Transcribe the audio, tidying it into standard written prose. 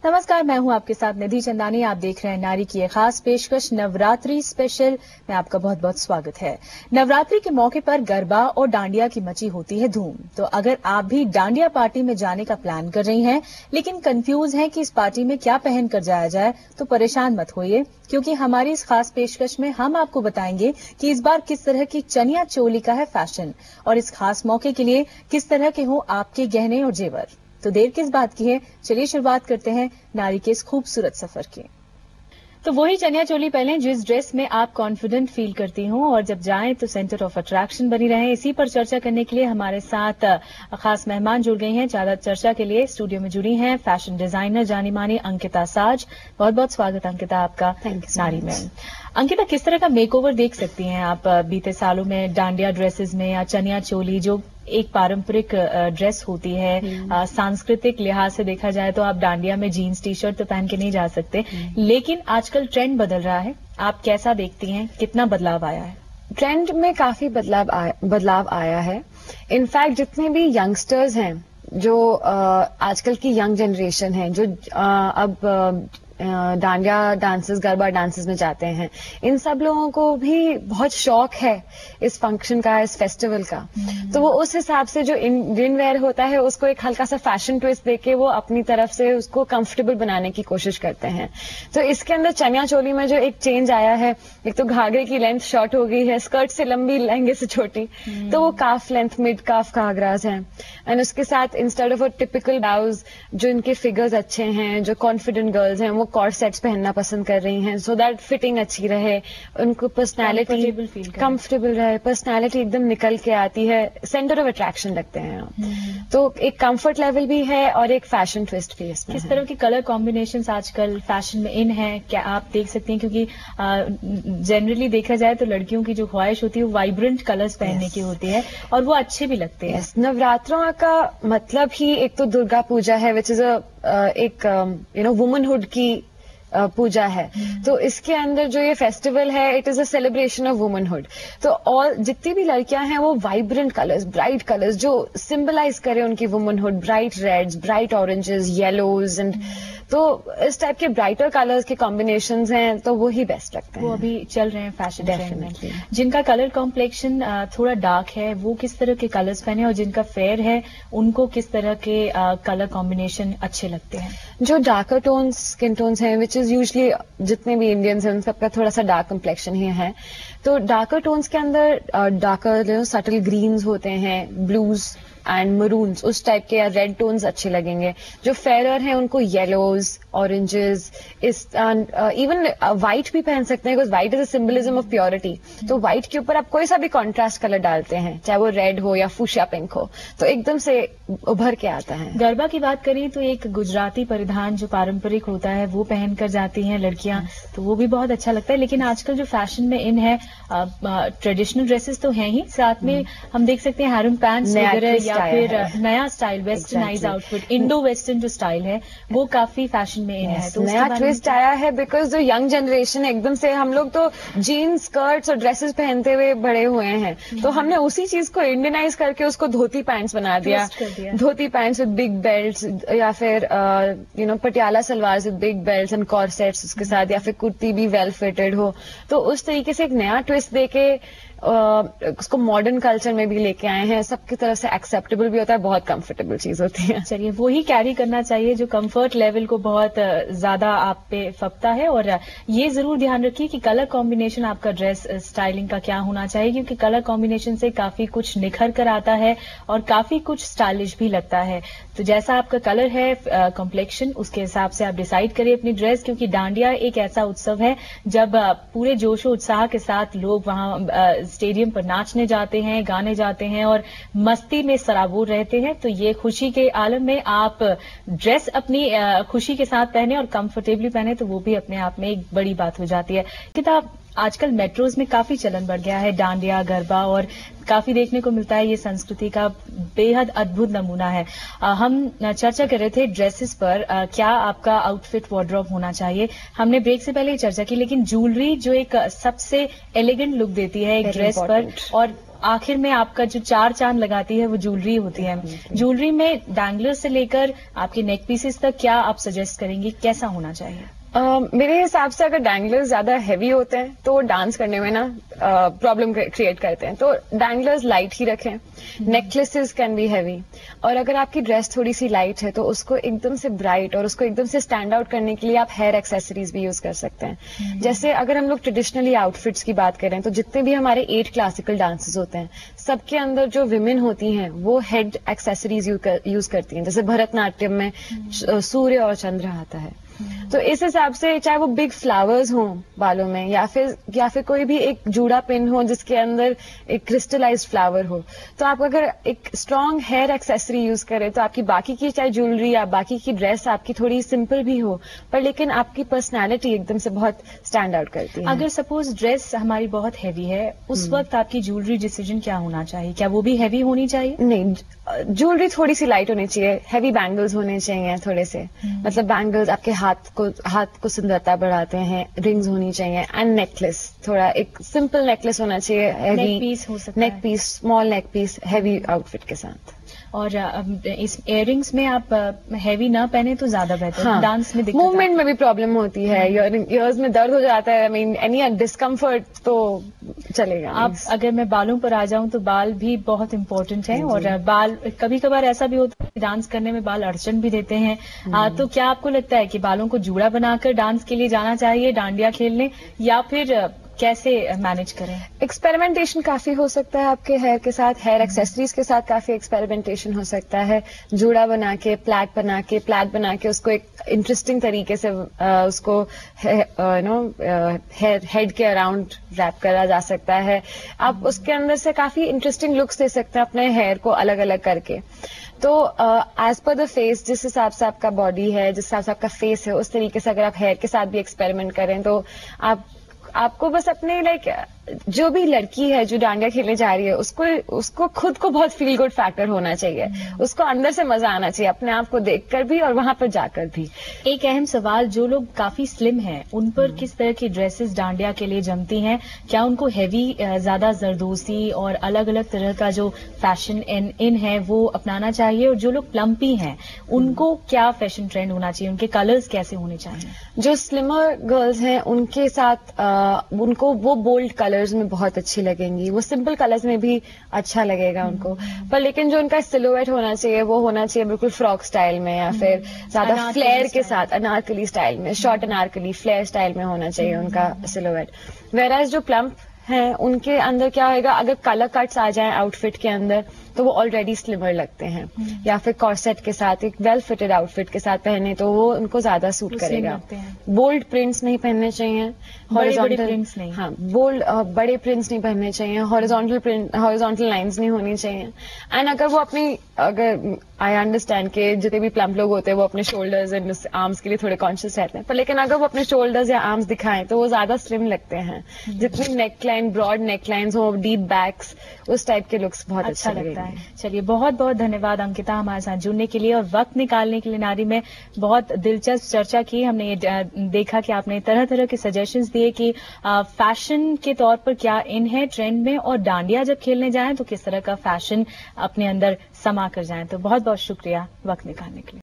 नमस्कार, मैं हूं आपके साथ निधि चंदानी। आप देख रहे हैं नारी की एक खास पेशकश नवरात्रि स्पेशल में आपका बहुत बहुत स्वागत है। नवरात्रि के मौके पर गरबा और डांडिया की मची होती है धूम। तो अगर आप भी डांडिया पार्टी में जाने का प्लान कर रही हैं लेकिन कंफ्यूज हैं कि इस पार्टी में क्या पहन कर जाया जाए, तो परेशान मत होइए, क्योंकि हमारी इस खास पेशकश में हम आपको बताएंगे कि इस बार किस तरह की चनिया चोली का है फैशन और इस खास मौके के लिए किस तरह के हों आपके गहने और जेवर। तो देर किस बात की है, चलिए शुरुआत करते हैं नारी के इस खूबसूरत सफर की। तो वही चनिया चोली पहलें जिस ड्रेस में आप कॉन्फिडेंट फील करती हों और जब जाएं तो सेंटर ऑफ अट्रैक्शन बनी रहें। इसी पर चर्चा करने के लिए हमारे साथ खास मेहमान जुड़ गई हैं। ज्यादा चर्चा के लिए स्टूडियो में जुड़ी हैं फैशन डिजाइनर जानी मानी अंकिता साज। बहुत बहुत स्वागत अंकिता आपका नारी में। अंकिता, किस तरह का मेकओवर देख सकती हैं आप बीते सालों में डांडिया ड्रेसेस में या चनिया चोली, जो एक पारंपरिक ड्रेस होती है, सांस्कृतिक लिहाज से देखा जाए तो आप डांडिया में जीन्स टी शर्ट तो पहन के नहीं जा सकते, लेकिन आजकल ट्रेंड बदल रहा है। आप कैसा देखती हैं, कितना बदलाव आया है? ट्रेंड में काफी बदलाव आया है। इनफैक्ट जितने भी यंगस्टर्स हैं, जो आजकल की यंग जनरेशन है, जो अब डांडिया डांसेस, गरबा डांसेस में जाते हैं, इन सब लोगों को भी बहुत शौक है इस फंक्शन का, इस फेस्टिवल का। तो वो उस हिसाब से जो इंडियन वेयर होता है उसको एक हल्का सा फैशन ट्विस्ट देके वो अपनी तरफ से उसको कंफर्टेबल बनाने की कोशिश करते हैं। तो इसके अंदर चनिया चोली में जो एक चेंज आया है, एक तो घाघरे की लेंथ शॉर्ट हो गई है, स्कर्ट से लंबी, लहंगे से छोटी, तो वो काफ लेंथ, मिड काफ घाघरास हैं। एंड उसके साथ instead of a typical blouse, जो इनके फिगर्स अच्छे हैं, जो कॉन्फिडेंट गर्ल्स हैं, वो कॉर्सेट्स पहनना पसंद कर रही हैं, सो दैट फिटिंग अच्छी रहे, उनको पर्सनैलिटी कंफर्टेबल रहे, पर्सनैलिटी एकदम निकल के आती है, सेंटर ऑफ अट्रैक्शन लगते हैं। तो एक कंफर्ट लेवल भी है और एक फैशन ट्विस्ट भी इसमें। किस तरह की कलर कॉम्बिनेशंस आजकल फैशन में इन है, क्या आप देख सकती हैं? क्योंकि जनरली देखा जाए तो लड़कियों की जो ख्वाहिश होती है वो वाइब्रेंट कलर्स पहनने की होती है और वो अच्छे भी लगते हैं। नवरात्रों का मतलब ही एक तो दुर्गा पूजा है, विच इज एक वुमनहुड की पूजा है। तो इसके अंदर जो ये फेस्टिवल है, it is a celebration of womanhood. तो और जितनी भी लड़कियां हैं वो वाइब्रेंट कलर्स, ब्राइट कलर्स जो सिंबलाइज करे उनकी womanhood, bright reds, bright oranges, yellows, and तो इस टाइप के ब्राइटर कलर्स के कॉम्बिनेशंस हैं, तो वो ही बेस्ट लगते हैं। वो अभी चल रहे हैं फैशन डेफिनेटली। जिनका कलर कॉम्प्लेक्शन थोड़ा डार्क है वो किस तरह के कलर्स पहने, और जिनका फेयर है उनको किस तरह के कलर कॉम्बिनेशन अच्छे लगते हैं? जो डार्कर टोन्स, स्किन टोन्स हैं, विच इज यूजली जितने भी इंडियंस हैं उनका थोड़ा सा डार्क कम्प्लेक्शन ही है। तो डार्कर टोन्स के अंदर डार्कर सटल ग्रीन्स होते हैं, ब्लूज एंड मरून्स, उस टाइप के, या रेड टोन्स अच्छे लगेंगे। जो फेयर हैं उनको येलोज, ऑरेंजेस, इवन व्हाइट भी पहन सकते हैं, because white is a symbolism of purity. तो व्हाइट के ऊपर आप कोई सा भी कॉन्ट्रास्ट कलर डालते हैं, चाहे वो रेड हो या फुशिया पिंक हो, तो एकदम से उभर के आता है। गरबा की बात करें तो एक गुजराती परिधान जो पारंपरिक होता है वो पहनकर जाती हैं लड़कियां, तो वो भी बहुत अच्छा लगता है। लेकिन आजकल जो फैशन में इन है, ट्रेडिशनल ड्रेसेस तो हैं ही, साथ में हम देख सकते हैं हैरम पैंट्स वगैरह, या फिर नया style westernise outfit, Indo western जो स्टाइल है वो काफी फैशन में इन है। तो नया ट्विस्ट आया है, बिकॉज जो यंग जनरेशन एकदम से, हम लोग तो जीन्स, स्कर्ट्स और ड्रेसेस पहनते हुए बड़े हुए हैं, तो हमने उसी चीज को इंडियनाइज करके उसको धोती पैंट्स बना दिया। धोती पैंट्स विद बिग बेल्ट्स, या फिर Patiala salwar with big belts and corsets उसके साथ, या फिर कुर्ती भी वेल फिटेड हो। तो उस तरीके से एक नया ट्विस्ट देके उसको मॉडर्न कल्चर में भी लेके आए हैं। सबकी तरफ से एक्सेप्टेबल भी होता है, बहुत कंफर्टेबल चीज होती है। चलिए, वो ही कैरी करना चाहिए जो कंफर्ट लेवल को बहुत ज्यादा आप पे फपता है। और ये जरूर ध्यान रखिए कि कलर कॉम्बिनेशन आपका ड्रेस स्टाइलिंग का क्या होना चाहिए, क्योंकि कलर कॉम्बिनेशन से काफी कुछ निखर कर आता है और काफी कुछ स्टाइलिश भी लगता है। तो जैसा आपका कलर है कॉम्प्लेक्शन, उसके हिसाब से आप डिसाइड करिए अपनी ड्रेस, क्योंकि डांडिया एक ऐसा उत्सव है जब पूरे जोशो उत्साह के साथ लोग वहां स्टेडियम पर नाचने जाते हैं, गाने जाते हैं और मस्ती में सराबोर रहते हैं। तो ये खुशी के आलम में आप ड्रेस अपनी खुशी के साथ पहने और कंफर्टेबली पहने, तो वो भी अपने आप में एक बड़ी बात हो जाती है। किताब आजकल मेट्रोज में काफी चलन बढ़ गया है डांडिया, गरबा, और काफी देखने को मिलता है। ये संस्कृति का बेहद अद्भुत नमूना है। हम चर्चा कर रहे थे ड्रेसेस पर, क्या आपका आउटफिट वार्डरोब होना चाहिए। हमने ब्रेक से पहले ही चर्चा की, लेकिन ज्वेलरी जो एक सबसे एलिगेंट लुक देती है एक ड्रेस पर, और आखिर में आपका जो 4 चांद लगाती है वो ज्वेलरी होती है। ज्वेलरी में डैंगलर से लेकर आपके नेक पीसेस तक क्या आप सजेस्ट करेंगे, कैसा होना चाहिए? मेरे हिसाब से अगर डैंगलर्स ज्यादा हैवी होते हैं तो वो डांस करने में ना प्रॉब्लम क्रिएट करते हैं, तो डैंगलर्स लाइट ही रखें। नेकलेसेस कैन बी हैवी, और अगर आपकी ड्रेस थोड़ी सी लाइट है तो उसको एकदम से ब्राइट और उसको एकदम से स्टैंड आउट करने के लिए आप हेयर एक्सेसरीज भी यूज कर सकते हैं। जैसे अगर हम लोग ट्रेडिशनली आउटफिट्स की बात करें तो जितने भी हमारे 8 क्लासिकल डांसेस होते हैं सबके अंदर जो विमेन होती हैं वो हेड एक्सेसरीज यूज करती हैं। जैसे भरतनाट्यम में सूर्य और चंद्र आता है, तो इस हिसाब से चाहे वो बिग फ्लावर्स हों बालों में या फिर कोई भी एक जूड़ा पिन हो जिसके अंदर एक क्रिस्टलाइज्ड फ्लावर हो, तो आप अगर एक स्ट्रॉन्ग हेयर एक्सेसरी यूज करें तो आपकी बाकी की चाहे ज्वेलरी या बाकी की ड्रेस आपकी थोड़ी सिंपल भी हो पर लेकिन आपकी पर्सनैलिटी एकदम से बहुत स्टैंड आउट करती है। अगर सपोज ड्रेस हमारी बहुत हैवी है उस वक्त आपकी ज्वेलरी डिसीजन क्या होना चाहिए? क्या वो भी हैवी होनी चाहिए? नहीं, ज्वेलरी थोड़ी सी लाइट होनी चाहिए। हैवी बैंगल्स होने चाहिए थोड़े से, मतलब बैंगल्स आपके हाथ को सुंदरता बढ़ाते हैं। रिंग्स होनी चाहिए एंड नेकलेस, थोड़ा एक सिंपल नेकलेस होना चाहिए। नेक पीस हो सकता neck piece, small neck piece heavy outfit के साथ। और इस इयररिंग्स में आप हैवी ना पहने तो ज्यादा बेहतर। हाँ, डांस में दिक्कत मूवमेंट में भी प्रॉब्लम होती है, ईयर्स में दर्द हो जाता है, आई मीन एनी डिस्कम्फर्ट तो चलेगा। आप अगर मैं बालों पर आ जाऊं तो बाल भी बहुत इंपॉर्टेंट है, और बाल कभी कभार ऐसा भी होता है डांस करने में बाल अड़चन भी देते हैं। तो क्या आपको लगता है कि बालों को जूड़ा बनाकर डांस के लिए जाना चाहिए डांडिया खेलने, या फिर कैसे मैनेज करें? एक्सपेरिमेंटेशन काफी हो सकता है आपके हेयर के साथ, हेयर एक्सेसरीज के साथ काफी एक्सपेरिमेंटेशन हो सकता है। जूड़ा बना के, प्लैट बना के उसको एक इंटरेस्टिंग तरीके से उसको हेड के अराउंड रैप करा जा सकता है। आप उसके अंदर से काफी इंटरेस्टिंग लुक्स दे सकते हैं अपने हेयर को अलग अलग करके। तो एज पर द फेस, जिस हिसाब से आपका बॉडी है, जिस हिसाब से आपका फेस है, उस तरीके से अगर आप हेयर के साथ भी एक्सपेरिमेंट करें तो आपको बस अपने जो भी लड़की है जो डांडिया खेलने जा रही है उसको खुद को बहुत फील गुड फैक्टर होना चाहिए। उसको अंदर से मजा आना चाहिए अपने आप को देखकर भी और वहां पर जाकर भी। एक अहम सवाल, जो लोग काफी स्लिम हैं उन पर किस तरह की ड्रेसेस डांडिया के लिए जमती हैं? क्या उनको हैवी, ज्यादा जरदोसी और अलग अलग तरह का जो फैशन इन है वो अपनाना चाहिए? और जो लोग प्लम्पी हैं उनको क्या फैशन ट्रेंड होना चाहिए? उनके कलर्स कैसे होने चाहिए? जो स्लिमर गर्ल्स हैं उनके साथ उनको वो बोल्ड कलर्स में बहुत अच्छी लगेंगी, वो सिंपल कलर्स में भी अच्छा लगेगा उनको। पर लेकिन जो उनका सिलुएट होना चाहिए वो होना चाहिए बिल्कुल फ्रॉक स्टाइल में या फिर ज्यादा फ्लेयर के साथ, अनारकली स्टाइल में, शॉर्ट अनारकली फ्लेयर स्टाइल में होना चाहिए उनका सिलुएट। वेराज जो प्लम्प हैं उनके अंदर क्या होगा, अगर कलर कट्स आ जाएं आउटफिट के अंदर तो वो ऑलरेडी स्लिमर लगते हैं, या फिर कॉर्सेट के साथ एक वेल फिटेड आउटफिट के साथ पहने तो वो उनको ज्यादा सूट करेगा। बोल्ड प्रिंट्स नहीं पहनने चाहिए, बड़े प्रिंट्स नहीं। हाँ, बोल्ड बड़े प्रिंट्स नहीं पहनने चाहिए, हॉरिजॉन्टल लाइंस नहीं होनी चाहिए। एंड अगर आई अंडरस्टैंड के जितने भी प्लम्प लोग होते हैं वो अपने शोल्डर्स एंड आर्म्स के लिए थोड़े कॉन्शियस रहते हैं, पर लेकिन अगर वो अपने शोल्डर्स या आर्म्स दिखाएं तो वो ज्यादा स्लिम लगते हैं। जितनी नेकलाइन, ब्रॉड नेकलाइंस हो, डीप बैक्स, उस टाइप के लुक्स बहुत अच्छा लगता है। चलिए, बहुत बहुत धन्यवाद अंकिता हमारे साथ जुड़ने के लिए और वक्त निकालने के लिए। नारी में बहुत दिलचस्प चर्चा की हमने, ये देखा कि आपने तरह तरह के सजेशंस दिए कि फैशन के तौर पर क्या इन है ट्रेंड में, और डांडिया जब खेलने जाएं तो किस तरह का फैशन अपने अंदर समा कर जाएं। तो बहुत बहुत शुक्रिया वक्त निकालने के लिए।